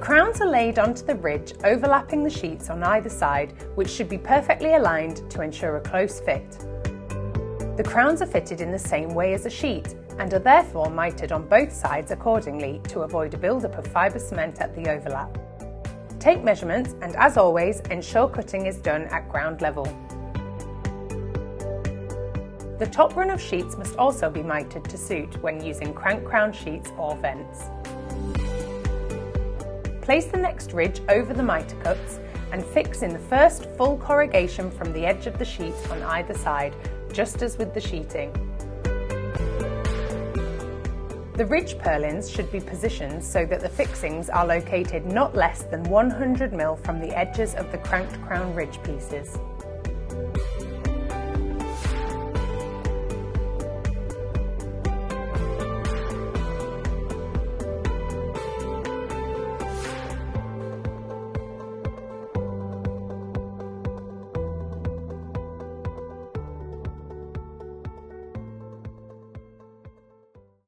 crowns are laid onto the ridge, overlapping the sheets on either side, which should be perfectly aligned to ensure a close fit. The crowns are fitted in the same way as a sheet and are therefore mitered on both sides accordingly to avoid a build-up of fibre cement at the overlap. Take measurements and, as always, ensure cutting is done at ground level. The top run of sheets must also be mitered to suit when using crank crown sheets or vents. Place the next ridge over the miter cuts and fix in the first full corrugation from the edge of the sheet on either side, just as with the sheeting. The ridge purlins should be positioned so that the fixings are located not less than 100 mm from the edges of the cranked crown ridge pieces.